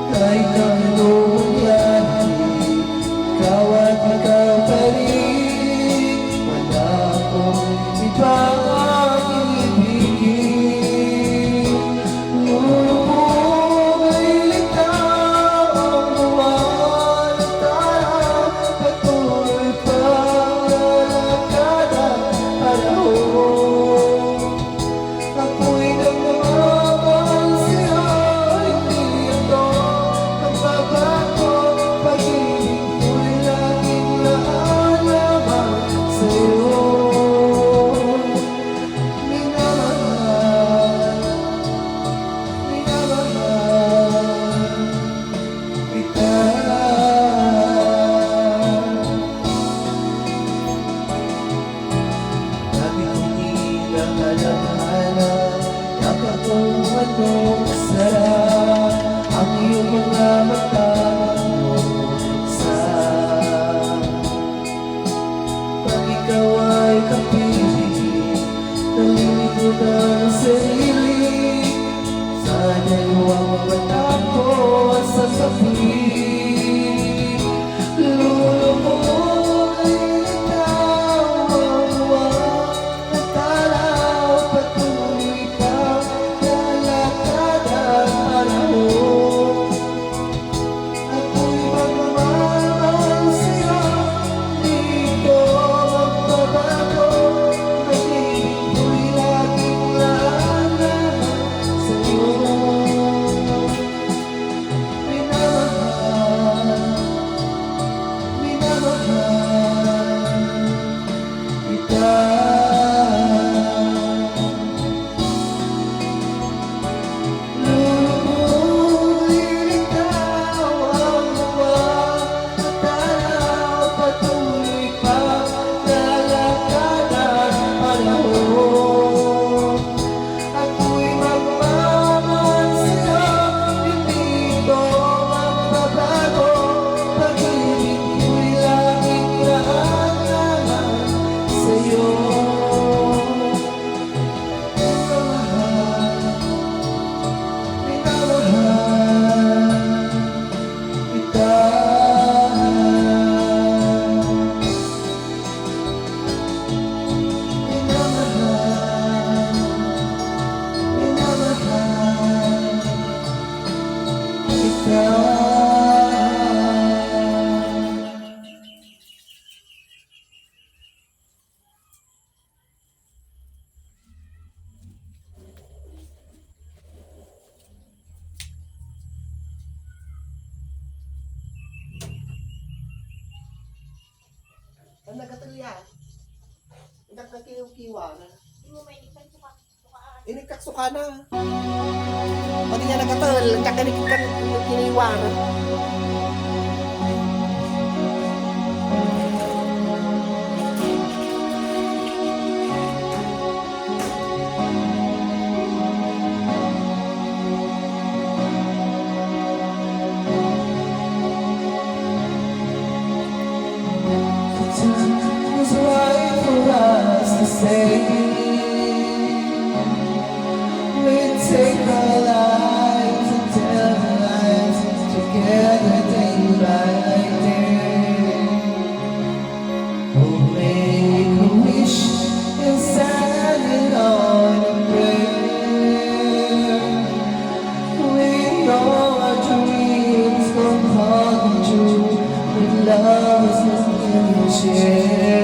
kahit ano mangyari, ikaw at ikaw pa rin. Wala akong ibang ibigin. Lulubog ay litaw ang buwan at araw, patuloy pa kada panahon. Ako'y nagmamahal sa'yo, hindi ito magbabago. Pag-ibig ko'y laging naalala sa'yo. Minamahal, minamahal kita. Sabi kong hinahanap-hanap, dapat kong anong sarap ang iyong mga mata sa pag ikaw ay kapiling, nalilingkod ang sarili sa dalawang mata ko sa sabi. Lulubog ay ikaw ang buwan at araw, patuloy ka kada panahon. Ako'y magmamahal sa'yo, di ko magbabago. Pag-ibig ko'y laging naalala sa'yo. Minamahal, minamahal kita. Lulubog ay ikaw ang buwan at araw, patuloy pa kada panahon. Ako'y magmamahal sa'yo, hindi ko magbabago. Pag-ibig ko'y laging naalala sa'yo. Minamahal kita. Minamahal kita. Ang nagatulya, nagkakiw-kiwa na. Inikaksuka na. Pati niya nagatul, nagkakiniwa na. The time was right for us to say we'd take our lives and tell our lives together day by day. Oh, make a wish and sign it on a prayer. We know our dreams will come true. With love is nothing to share.